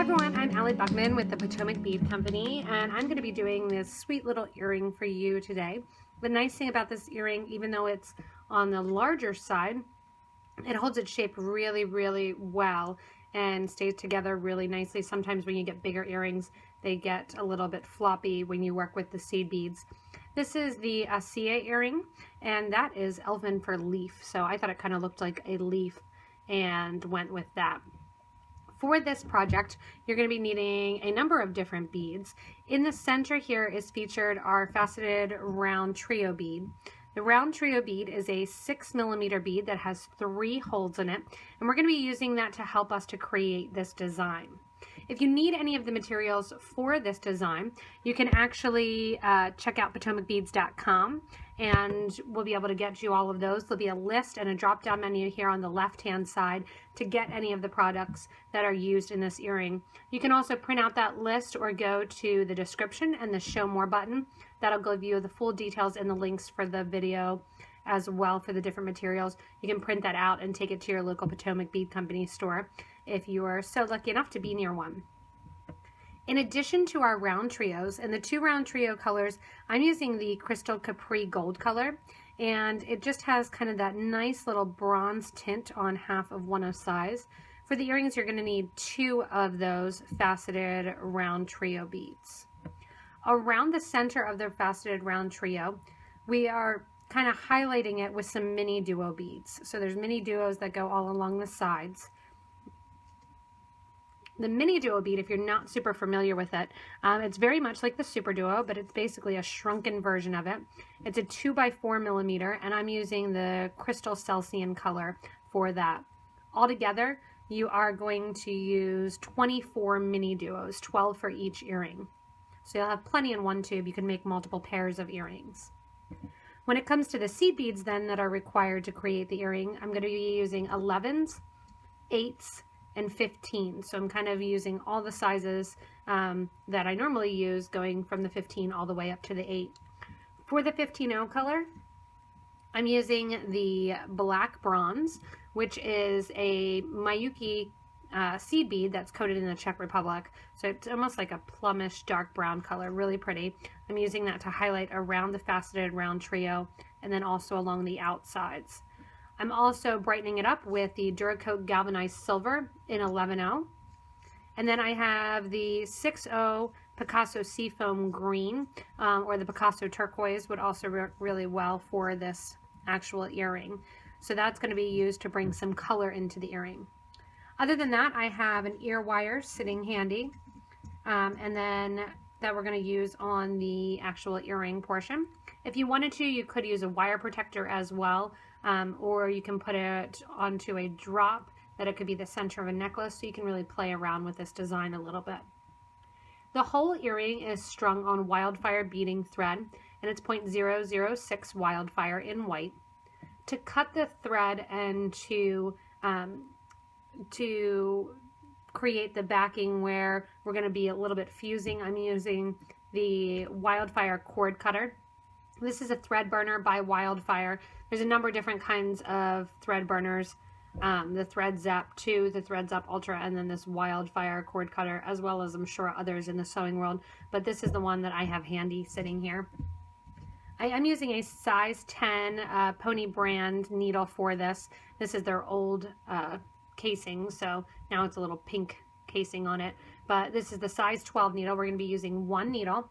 everyone, I'm Allie Buchman with the Potomac Bead Company, and I'm going to be doing this sweet little earring for you today. The nice thing about this earring, even though it's on the larger side, it holds its shape really, really well and stays together really nicely. Sometimes when you get bigger earrings, they get a little bit floppy when you work with the seed beads. This is the Asëa earring, and that is Elven for leaf, so I thought it kind of looked like a leaf and went with that. For this project, you're going to be needing a number of different beads. In the center here is featured our faceted round trio bead. The round trio bead is a 6mm bead that has 3 holes in it, and we're going to be using that to help us to create this design. If you need any of the materials for this design, you can actually check out PotomacBeads.com, and we'll be able to get you all of those. There'll be a list and a drop-down menu here on the left-hand side to get any of the products that are used in this earring. You can also print out that list or go to the description and the Show More button. That'll give you the full details and the links for the video as well for the different materials. You can print that out and take it to your local Potomac Bead Company store if you are so lucky enough to be near one. In addition to our round trios and the 2 round trio colors, I'm using the Crystal Capri Gold color, and it just has kind of that nice little bronze tint on half of one of size. For the earrings, you're going to need 2 of those faceted round trio beads. Around the center of the faceted round trio, we are kind of highlighting it with some mini duo beads. So there's mini duos that go all along the sides. The mini duo bead, if you're not super familiar with it, it's very much like the super duo, but it's basically a shrunken version of it. It's a 2x4mm, and I'm using the Crystal Celsian color for that. Altogether, you are going to use 24 mini duos, 12 for each earring. So you'll have plenty in one tube. You can make multiple pairs of earrings. When it comes to the seed beads then that are required to create the earring, I'm going to be using 11s, 8s, and 15. So I'm kind of using all the sizes that I normally use, going from the 15 all the way up to the 8. For the 15-0 color, I'm using the black bronze, which is a Miyuki seed bead that's coated in the Czech Republic. So it's almost like a plumish dark brown color, really pretty. I'm using that to highlight around the faceted round trio and then also along the outsides. I'm also brightening it up with the Duracoat Galvanized Silver in 11-0. And then I have the 6-0 Picasso Seafoam Green, or the Picasso Turquoise would also work really well for this actual earring. So that's going to be used to bring some color into the earring. Other than that, I have an ear wire sitting handy, and then that we're going to use on the actual earring portion. If you wanted to, you could use a wire protector as well, or you can put it onto a drop that it could be the center of a necklace, so you can really play around with this design a little bit. The whole earring is strung on wildfire beading thread, and it's 0.006 wildfire in white. To cut the thread and to create the backing where we're going to be a little bit fusing, I'm using the wildfire cord cutter. This is a thread burner by Wildfire. There's a number of different kinds of thread burners. The Thread Zap 2, the Thread Zap Ultra, and then this Wildfire cord cutter, as well as I'm sure others in the sewing world. But this is the one that I have handy sitting here. I am using a size 10 Pony brand needle for this. This is their old casing, so now it's a little pink casing on it. But this is the size 12 needle. We're going to be using 1 needle.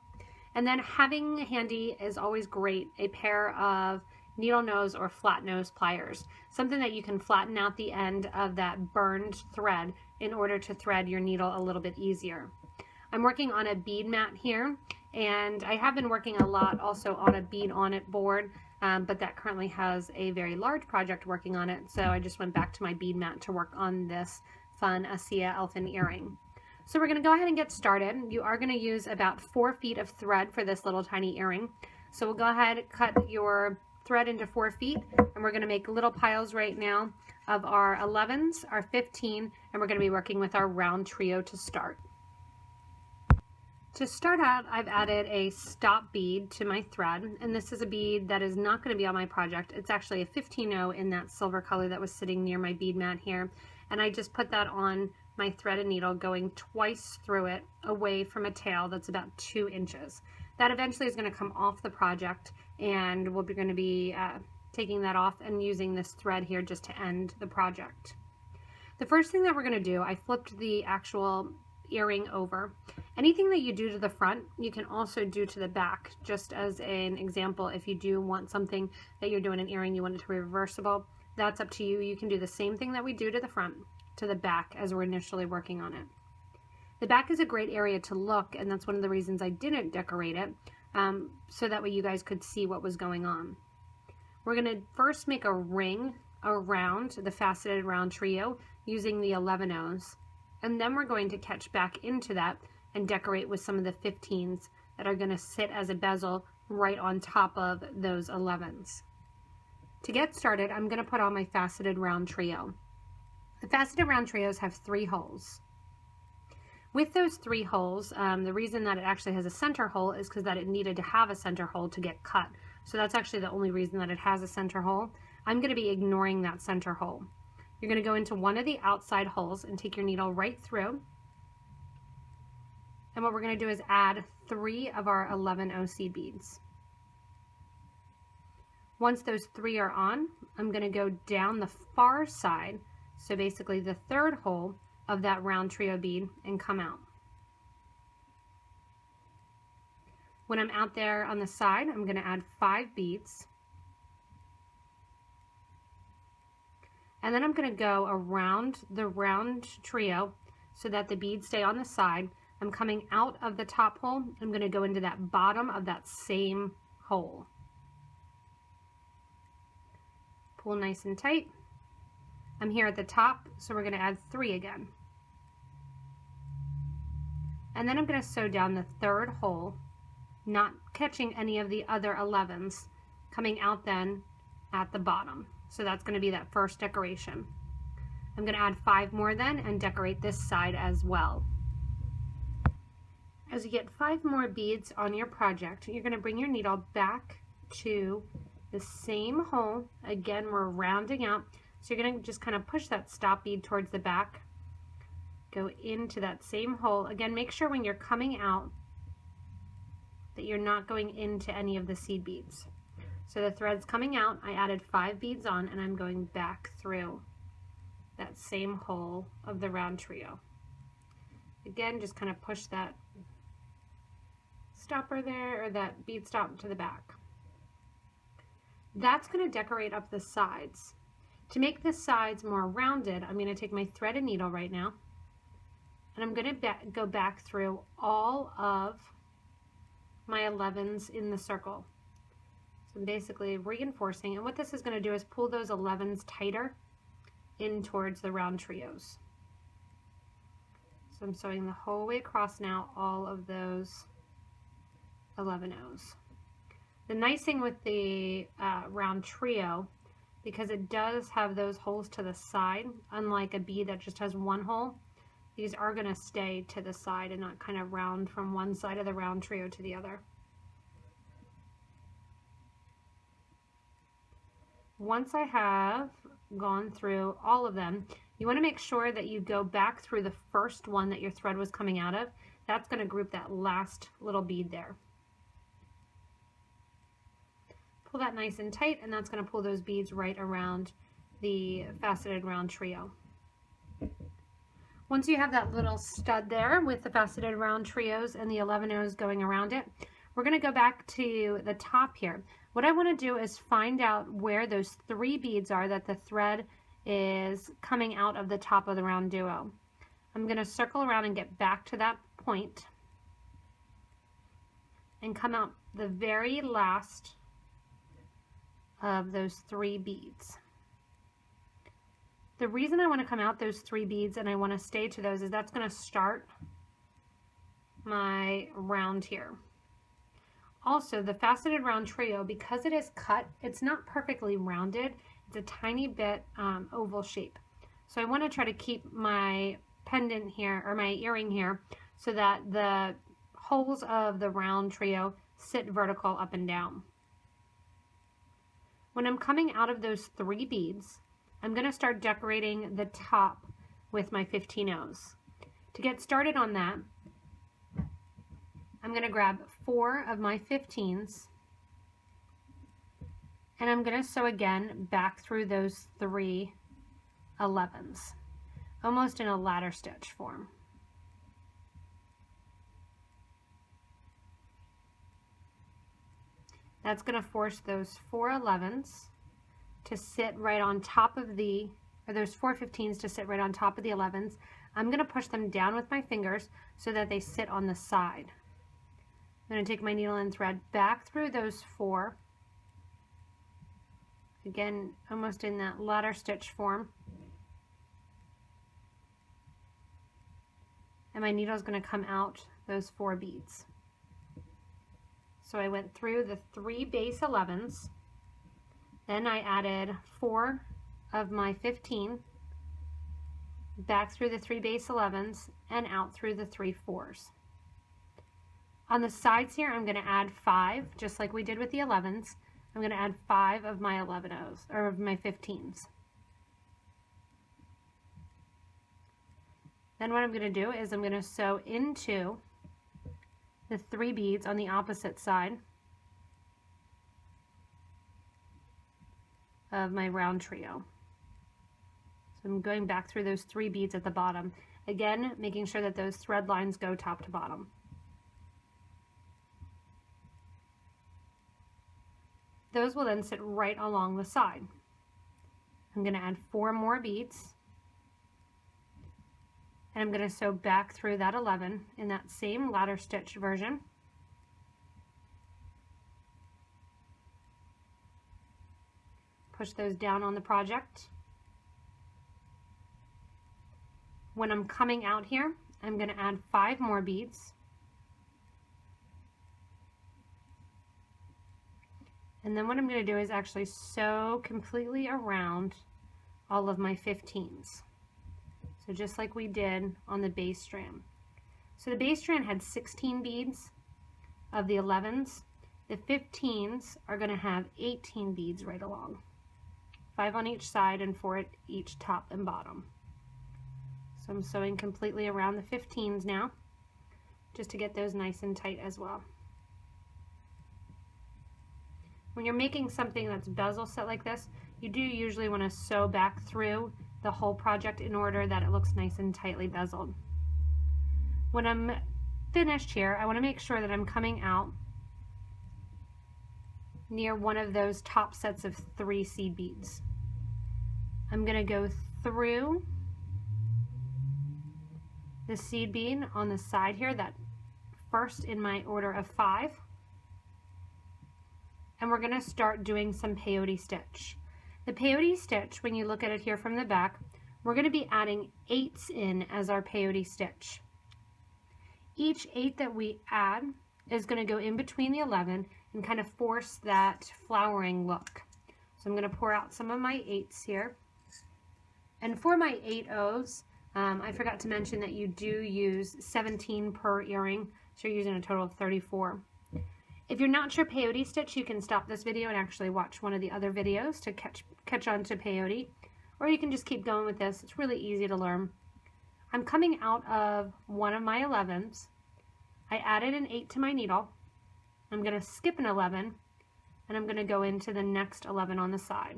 And then having handy is always great, a pair of needle nose or flat nose pliers, something that you can flatten out the end of that burned thread in order to thread your needle a little bit easier. I'm working on a bead mat here, and I have been working a lot also on a bead on it board, but that currently has a very large project working on it, so I just went back to my bead mat to work on this fun Asëa elfin earring. So we're going to go ahead and get started. You are going to use about 4 feet of thread for this little tiny earring. So we'll go ahead and cut your thread into 4 feet, and we're going to make little piles right now of our 11s, our 15, and we're going to be working with our round trio to start. To start out, I've added a stop bead to my thread, and this is a bead that is not going to be on my project. It's actually a 15-0 in that silver color that was sitting near my bead mat here, and I just put that on my thread and needle going twice through it away from a tail that's about 2 inches. That eventually is going to come off the project, and we're going to be taking that off and using this thread here just to end the project. The first thing that we're going to do, I flipped the actual earring over. Anything that you do to the front, you can also do to the back, just as an example. If you do want something that you're doing an earring, you want it to be reversible, that's up to you. You can do the same thing that we do to the front to the back as we're initially working on it. The back is a great area to look, and that's one of the reasons I didn't decorate it, so that way you guys could see what was going on. We're going to first make a ring around the faceted round trio using the 11/0s, and then we're going to catch back into that and decorate with some of the 15s that are going to sit as a bezel right on top of those 11s. To get started, I'm going to put on my faceted round trio. The faceted round trios have 3 holes. With those 3 holes, the reason that it actually has a center hole is because that it needed to have a center hole to get cut. So that's actually the only reason that it has a center hole. I'm going to be ignoring that center hole. You're going to go into one of the outside holes and take your needle right through. And what we're going to do is add 3 of our 11/0 seed beads. Once those 3 are on, I'm going to go down the far side, so basically the 3rd hole of that round trio bead, and come out. When I'm out there on the side, I'm going to add 5 beads. And then I'm going to go around the round trio so that the beads stay on the side. I'm coming out of the top hole. I'm going to go into that bottom of that same hole. Pull nice and tight. I'm here at the top, so we're going to add 3 again. And then I'm going to sew down the 3rd hole, not catching any of the other 11s, coming out then at the bottom. So that's going to be that first decoration. I'm going to add 5 more then and decorate this side as well. As you get 5 more beads on your project, you're going to bring your needle back to the same hole. Again, we're rounding out. So you're going to just kind of push that stop bead towards the back. Go into that same hole. Again, make sure when you're coming out that you're not going into any of the seed beads. So the thread's coming out, I added 5 beads on, and I'm going back through that same hole of the round trio. Again, just kind of push that stopper there, or that bead stop to the back. That's going to decorate up the sides. To make the sides more rounded, I'm going to take my thread and needle right now, and I'm going to go back through all of my 11s in the circle. So I'm basically reinforcing, and what this is going to do is pull those 11s tighter in towards the round trios. So I'm sewing the whole way across now, all of those 11/0s. The nice thing with the round trio, because it does have those holes to the side, unlike a bead that just has 1 hole, these are going to stay to the side and not kind of round from one side of the round trio to the other. Once I have gone through all of them, you want to make sure that you go back through the first one that your thread was coming out of. That's going to group that last little bead there. Pull that nice and tight, and that's going to pull those beads right around the faceted round trio. Once you have that little stud there with the faceted round trios and the 11/0s going around it, we're going to go back to the top here. What I want to do is find out where those 3 beads are that the thread is coming out of the top of the round duo. I'm going to circle around and get back to that point and come out the very last of those 3 beads. The reason I want to come out those 3 beads and I want to stay to those is that's going to start my round here. Also, the faceted round trio, because it is cut, it's not perfectly rounded. It's a tiny bit oval shape. So I want to try to keep my pendant here, or my earring here, so that the holes of the round trio sit vertical up and down. When I'm coming out of those 3 beads, I'm going to start decorating the top with my 15 O's. To get started on that, I'm going to grab 4 of my 15s and I'm going to sew again back through those 3 11s, almost in a ladder stitch form. That's going to force those 4 11s to sit right on top of the, or those 4 15s to sit right on top of the 11s. I'm going to push them down with my fingers so that they sit on the side. I'm going to take my needle and thread back through those 4. Again, almost in that ladder stitch form. And my needle is going to come out those 4 beads. So I went through the 3 base 11s, then I added 4 of my 15, back through the 3 base 11s, and out through the 3 4s. On the sides here, I'm going to add 5, just like we did with the 11s. I'm going to add 5 of my 11 O's, or of my 15s. Then what I'm going to do is I'm going to sew into the 3 beads on the opposite side of my round trio. So I'm going back through those 3 beads at the bottom. Again, making sure that those thread lines go top to bottom. Those will then sit right along the side. I'm going to add 4 more beads. And I'm going to sew back through that 11 in that same ladder stitch version. Push those down on the project. When I'm coming out here, I'm going to add 5 more beads. And then what I'm going to do is actually sew completely around all of my 15s. So just like we did on the base strand. So the base strand had 16 beads of the 11s. The 15s are going to have 18 beads right along. 5 on each side and 4 at each top and bottom. So I'm sewing completely around the 15s now, just to get those nice and tight as well. When you're making something that's bezel set like this, you do usually want to sew back through the whole project in order that it looks nice and tightly bezeled. When I'm finished here, I want to make sure that I'm coming out near one of those top sets of 3 seed beads. I'm going to go through the seed bead on the side here, that first in my order of 5, and we're going to start doing some peyote stitch. The peyote stitch, when you look at it here from the back, we're going to be adding 8s in as our peyote stitch. Each 8 that we add is going to go in between the 11 and kind of force that flowering look. So I'm going to pour out some of my 8s here. And for my 8 O's, I forgot to mention that you do use 17 per earring, so you're using a total of 34. If you're not sure peyote stitch, you can stop this video and actually watch one of the other videos to catch on to peyote, or you can just keep going with this. It's really easy to learn. I'm coming out of one of my 11s. I added an 8 to my needle. I'm going to skip an 11, and I'm going to go into the next 11 on the side.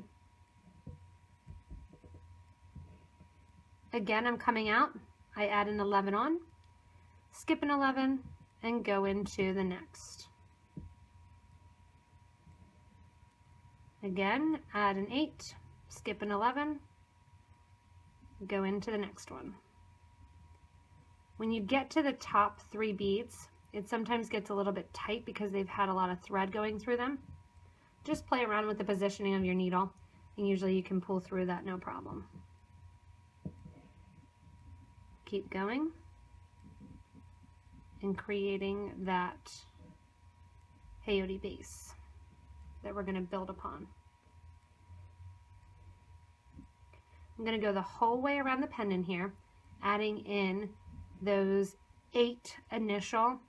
Again, I'm coming out. I add an 11 on, skip an 11, and go into the next. Again, add an 8, skip an 11, go into the next one. When you get to the top 3 beads, it sometimes gets a little bit tight because they've had a lot of thread going through them. Just play around with the positioning of your needle, and usually you can pull through that no problem. Keep going and creating that peyote base that we're going to build upon. I'm going to go the whole way around the pendant here, adding in those 8 initial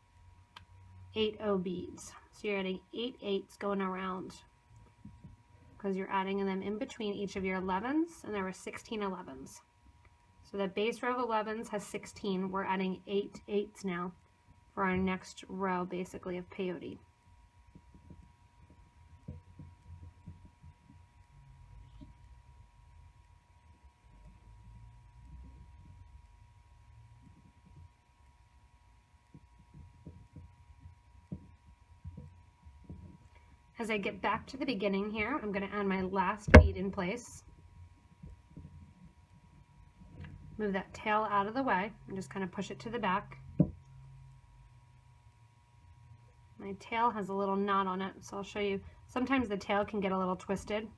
8O beads. So you're adding 8 8s going around because you're adding them in between each of your 11s, and there were 16 11s. So the base row of 11s has 16. We're adding 8 8s now for our next row, basically, of peyote. As I get back to the beginning here, I'm going to add my last bead in place. Move that tail out of the way and just kind of push it to the back. My tail has a little knot on it, so I'll show you. Sometimes the tail can get a little twisted.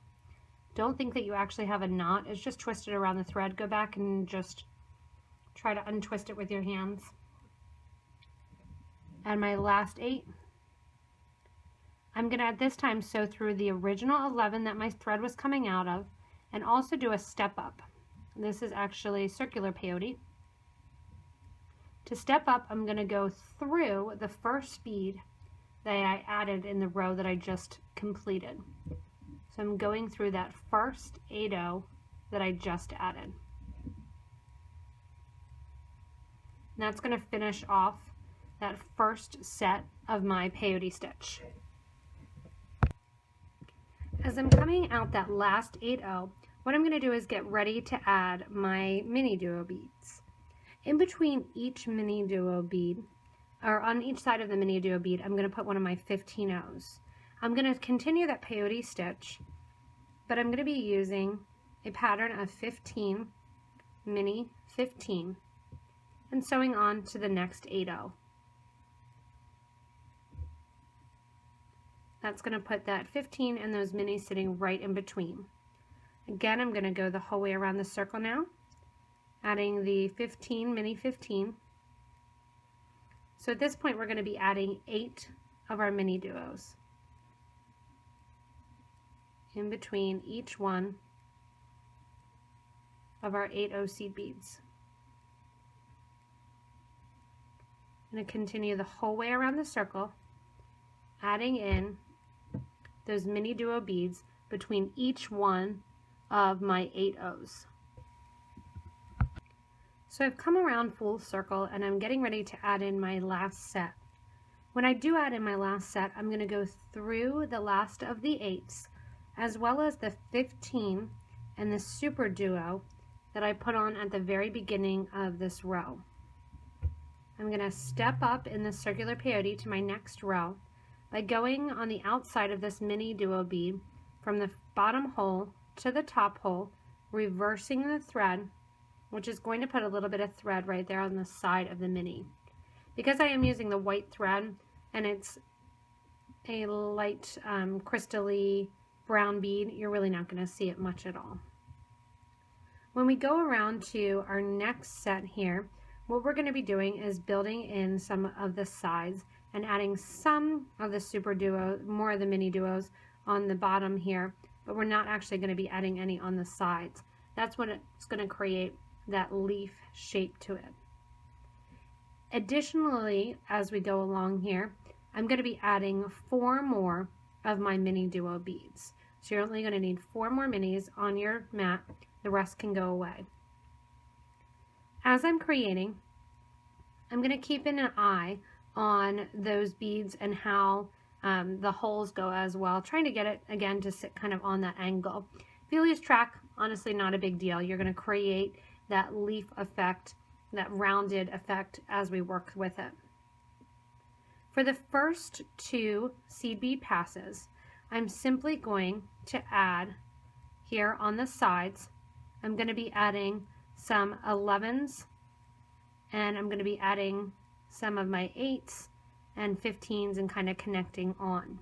Don't think that you actually have a knot. It's just twisted around the thread. Go back and just try to untwist it with your hands. Add my last 8. I'm going to at this time sew through the original 11 that my thread was coming out of, and also do a step up. This is actually circular peyote. To step up, I'm going to go through the first bead that I added in the row that I just completed. So I'm going through that first 8-0 that I just added. And that's going to finish off that first set of my peyote stitch. As I'm coming out that last 8-0, what I'm going to do is get ready to add my mini duo beads. In between each mini duo bead, or on each side of the mini duo bead, I'm going to put one of my 15-0s. I'm going to continue that peyote stitch, but I'm going to be using a pattern of 15, mini 15, and sewing on to the next 8-0. That's going to put that 15 and those minis sitting right in between. Again, I'm going to go the whole way around the circle now, adding the 15, mini 15. So at this point, we're going to be adding 8 of our mini duos in between each one of our 8-0 seed beads. I'm going to continue the whole way around the circle, adding in those mini duo beads between each one of my 8-0s. So I've come around full circle and I'm getting ready to add in my last set. When I do add in my last set, I'm going to go through the last of the 8s, as well as the 15 and the super duo that I put on at the very beginning of this row. I'm going to step up in the circular peyote to my next row by going on the outside of this mini duo bead from the bottom hole to the top hole, reversing the thread, which is going to put a little bit of thread right there on the side of the mini. Because I am using the white thread and it's a light crystally brown bead, you're really not going to see it much at all. When we go around to our next set here, what we're going to be doing is building in some of the sides and adding some of the super duo, more of the mini duos on the bottom here, but we're not actually going to be adding any on the sides. That's what it's going to create that leaf shape to it. Additionally, as we go along here, I'm going to be adding 4 more of my mini duo beads. So you're only going to need 4 more minis on your mat. The rest can go away. As I'm creating, I'm going to keep an eye on those beads and how the holes go as well, trying to get it again to sit kind of on that angle. If you lose track, honestly not a big deal. You're going to create that leaf effect, that rounded effect as we work with it. For the first 2 seed bead passes, I'm simply going to add here on the sides, I'm going to be adding some 11s, and I'm going to be adding some of my 8s and 15s and kind of connecting on.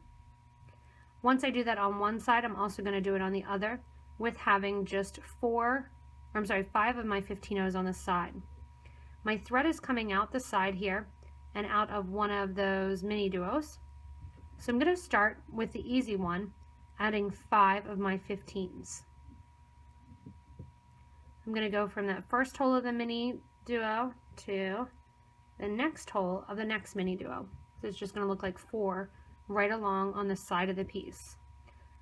Once I do that on one side, I'm also going to do it on the other with having just 5 of my 15-0s on the side. My thread is coming out the side here and out of one of those mini duos. So I'm going to start with the easy one, adding 5 of my 15s. I'm going to go from that first hole of the mini duo to the next hole of the next mini duo. So it's just going to look like 4 right along on the side of the piece.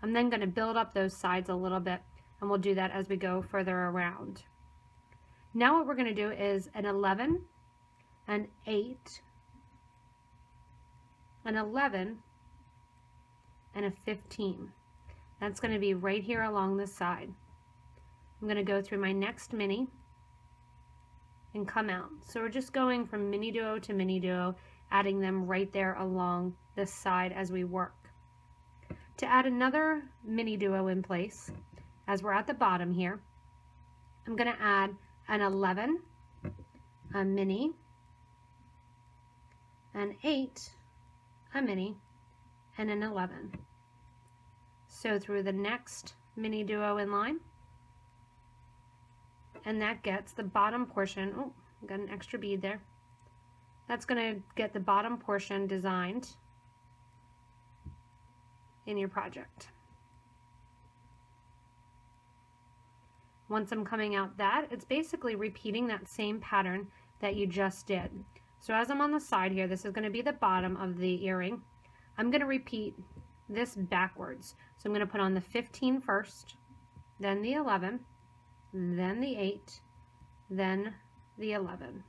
I'm then going to build up those sides a little bit, and we'll do that as we go further around. Now what we're going to do is an 11, an 8, an 11, and a 15. That's going to be right here along this side. I'm going to go through my next mini and come out. So we're just going from mini duo to mini duo, adding them right there along this side as we work. To add another mini duo in place, as we're at the bottom here, I'm going to add an 11, a mini, an 8, a mini, and an 11. So through the next mini duo in line, and that gets the bottom portion. Oh, got an extra bead there. That's going to get the bottom portion designed in your project. Once I'm coming out that, it's basically repeating that same pattern that you just did. So as I'm on the side here, this is going to be the bottom of the earring. I'm going to repeat this backwards. So I'm going to put on the 15 first, then the 11, then the 8, then the 11.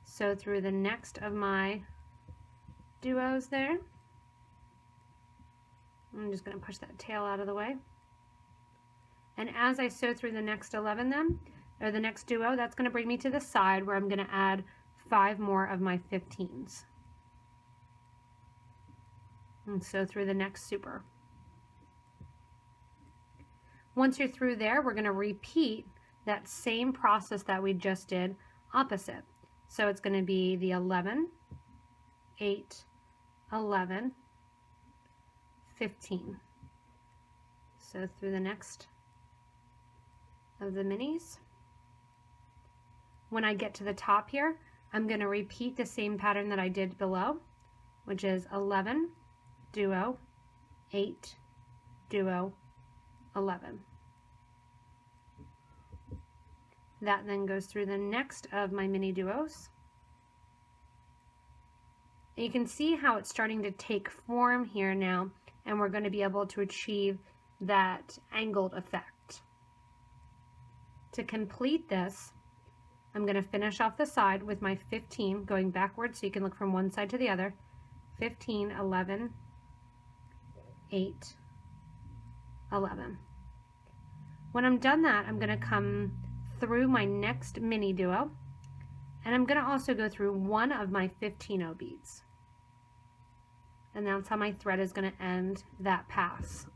So through the next of my duos there, I'm just going to push that tail out of the way. And as I sew through the next 11 then, or the next duo, that's going to bring me to the side where I'm going to add 5 more of my 15s. And sew through the next super. Once you're through there, we're going to repeat that same process that we just did opposite. So it's going to be the 11, 8, 11, 15. So through the next of the minis. When I get to the top here, I'm going to repeat the same pattern that I did below, which is 11, duo, 8, duo, 11. That then goes through the next of my mini duos. And you can see how it's starting to take form here now, and we're going to be able to achieve that angled effect. To complete this, I'm going to finish off the side with my 15, going backwards so you can look from one side to the other. 15, 11, 8, 11. When I'm done that, I'm going to come through my next mini duo, and I'm going to also go through one of my 15-0 beads. And that's how my thread is going to end that pass.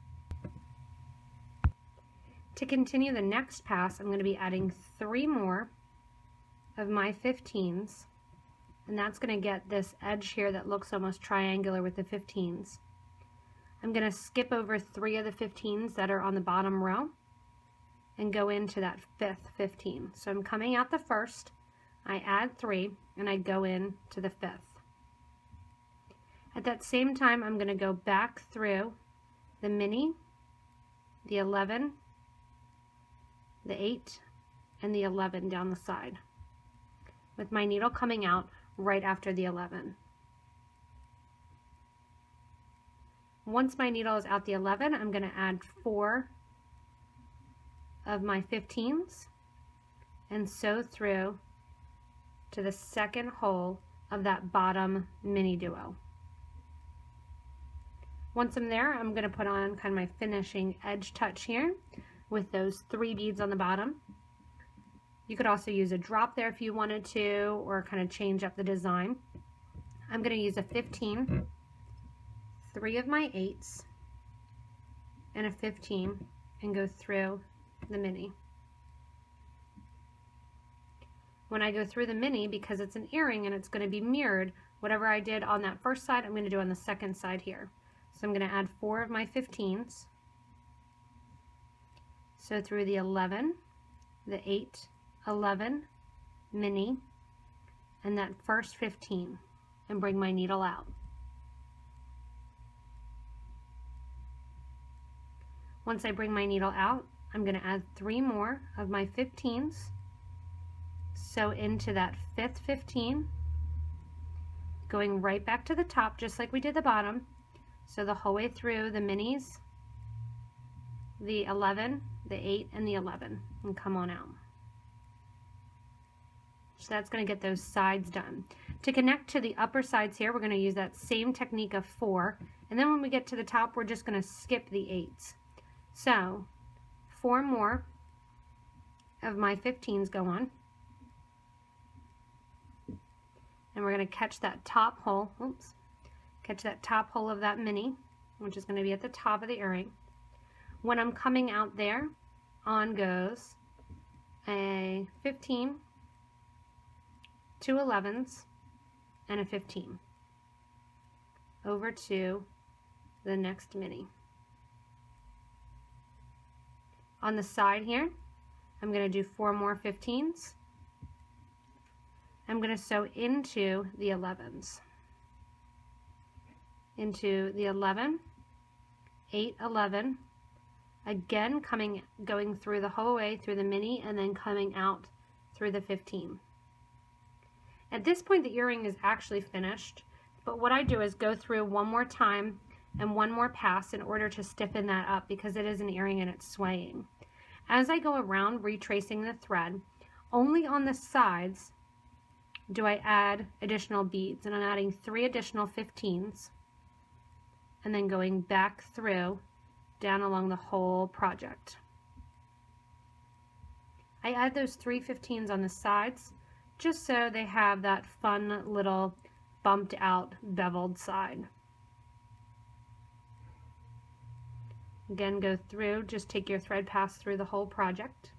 To continue the next pass, I'm going to be adding 3 more of my 15s, and that's going to get this edge here that looks almost triangular with the 15s. I'm going to skip over 3 of the 15s that are on the bottom row and go into that 5th 15. So I'm coming out the first, I add 3, and I go into the 5th. At that same time, I'm going to go back through the mini, the 11, the 8, and the 11 down the side, with my needle coming out right after the 11. Once my needle is out the 11, I'm going to add 4 of my 15s and sew through to the second hole of that bottom mini duo. Once I'm there, I'm going to put on kind of my finishing edge touch here with those 3 beads on the bottom. You could also use a drop there if you wanted to, or kind of change up the design. I'm going to use a 15, 3 of my 8s, and a 15, and go through the mini. When I go through the mini, because it's an earring and it's going to be mirrored, whatever I did on that first side, I'm going to do on the second side here. So I'm going to add 4 of my 15s. So through the 11, the 8, 11, mini, and that first 15, and bring my needle out. Once I bring my needle out, I'm going to add 3 more of my 15s. Sew into that 5th 15, going right back to the top just like we did the bottom. So the whole way through the minis, the 11, the 8, and the 11, and come on out. So that's going to get those sides done. To connect to the upper sides here, we're going to use that same technique of 4. And then when we get to the top, we're just going to skip the 8s. So 4 more of my 15s go on. And we're going to catch that top hole. Oops. Catch that top hole of that mini, which is going to be at the top of the earring. When I'm coming out there, on goes a 15, 2 11s, and a 15 over to the next mini. On the side here, I'm going to do 4 more 15s. I'm going to sew into the 11s. Into the 11, 8, 11, again going through the whole way through the mini and then coming out through the 15. At this point the earring is actually finished, but what I do is go through one more time and one more pass in order to stiffen that up because it is an earring and it's swaying. As I go around retracing the thread, only on the sides do I add additional beads, and I'm adding 3 additional 15s and then going back through down along the whole project. I add those 3 15s on the sides just so they have that fun little bumped out beveled side. Again, go through, just take your thread pass through the whole project.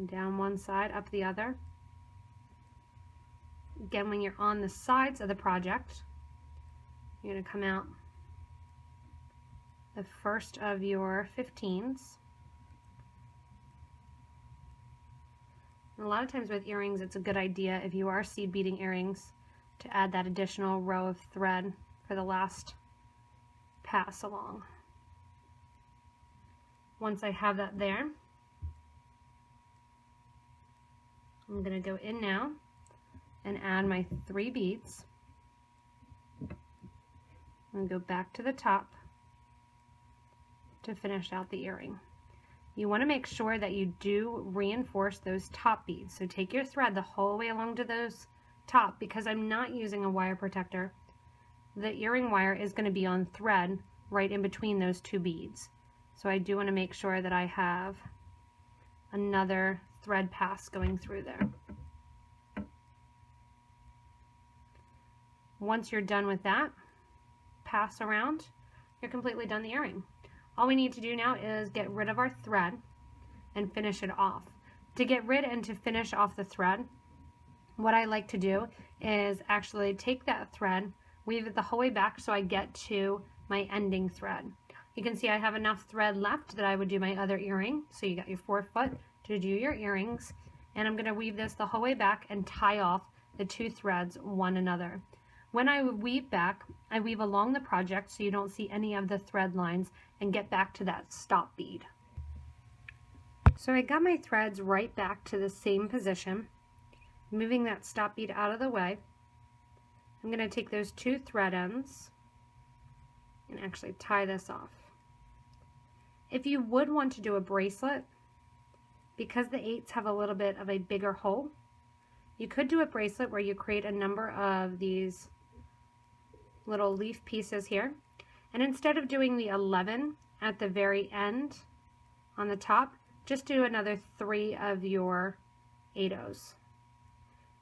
Down one side, up the other. Again, when you're on the sides of the project, you're going to come out the first of your 15s. And a lot of times with earrings, it's a good idea if you are seed beading earrings to add that additional row of thread for the last pass along. Once I have that there, I'm going to go in now and add my 3 beads. I'm going to go back to the top to finish out the earring. You want to make sure that you do reinforce those top beads. So take your thread the whole way along to those top. Because I'm not using a wire protector, the earring wire is going to be on thread right in between those 2 beads. So I do want to make sure that I have another thread pass going through there. Once you're done with that pass around, you're completely done the earring. All we need to do now is get rid of our thread and finish it off. To get rid and to finish off the thread, what I like to do is actually take that thread, weave it the whole way back so I get to my ending thread. You can see I have enough thread left that I would do my other earring. So you got your 4 foot to do your earrings, and I'm going to weave this the whole way back and tie off the 2 threads one another. When I weave back, I weave along the project so you don't see any of the thread lines and get back to that stop bead. So I got my threads right back to the same position, moving that stop bead out of the way. I'm going to take those 2 thread ends and actually tie this off. If you would want to do a bracelet, because the 8s have a little bit of a bigger hole, you could do a bracelet where you create a number of these little leaf pieces here, and instead of doing the 11 at the very end on the top, just do another 3 of your 8-ohs.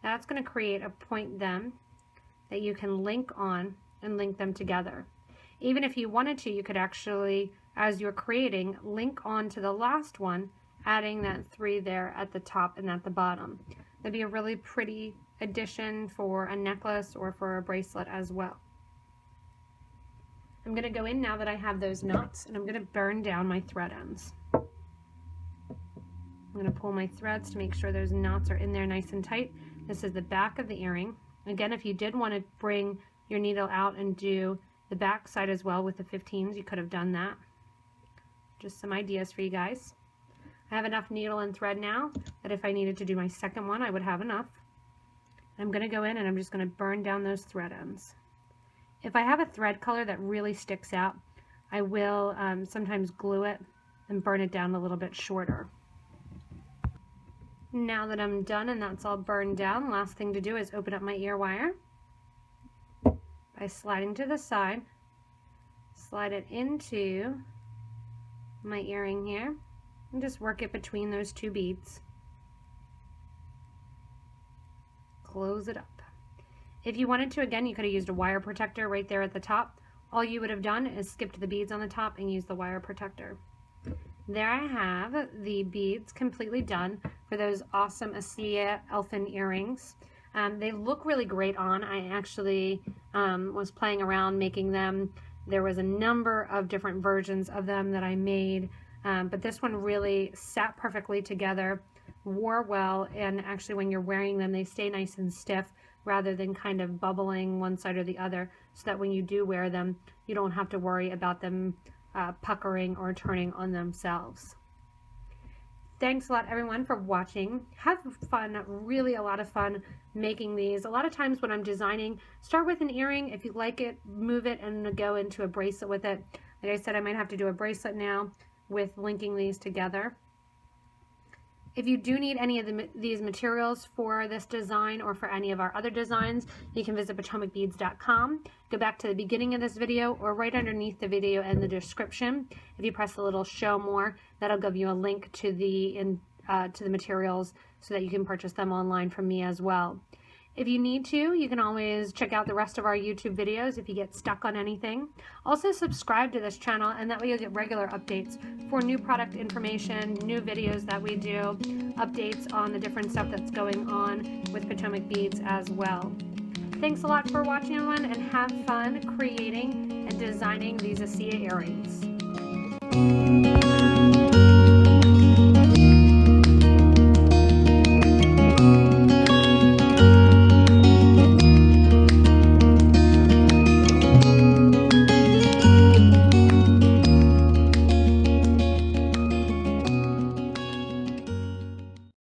That's going to create a point then that you can link on and link them together. Even if you wanted to, you could actually, as you're creating, link on to the last one, adding that 3 there at the top and at the bottom. That'd be a really pretty addition for a necklace or for a bracelet as well. I'm going to go in now that I have those knots, and I'm going to burn down my thread ends. I'm going to pull my threads to make sure those knots are in there nice and tight. This is the back of the earring. Again, if you did want to bring your needle out and do the back side as well with the 15s, you could have done that. Just some ideas for you guys. I have enough needle and thread now that if I needed to do my second one, I would have enough. I'm going to go in and I'm just going to burn down those thread ends. If I have a thread color that really sticks out, I will sometimes glue it and burn it down a little bit shorter. Now that I'm done and that's all burned down, last thing to do is open up my ear wire by sliding to the side, slide it into my earring here, and just work it between those two beads. Close it up. If you wanted to, again, you could have used a wire protector right there at the top. All you would have done is skipped the beads on the top and used the wire protector. There I have the beads completely done for those awesome Asëa elfin earrings. They look really great on. I actually was playing around making them. There was a number of different versions of them that I made, but this one really sat perfectly together, wore well, and actually when you're wearing them, they stay nice and stiff rather than kind of bubbling one side or the other, so that when you do wear them, you don't have to worry about them puckering or turning on themselves. Thanks a lot, everyone, for watching. Have fun, really a lot of fun making these. A lot of times when I'm designing, start with an earring. If you like it, move it and go into a bracelet with it. Like I said, I might have to do a bracelet now with linking these together. If you do need any of these materials for this design or for any of our other designs, you can visit PotomacBeads.com. Go back to the beginning of this video or right underneath the video in the description. If you press the little show more, that'll give you a link to the materials so that you can purchase them online from me as well. If you need to, you can always check out the rest of our YouTube videos if you get stuck on anything. Also subscribe to this channel, and that way you'll get regular updates for new product information, new videos that we do, updates on the different stuff that's going on with Potomac Beads as well. Thanks a lot for watching, everyone, and have fun creating and designing these Asëa earrings.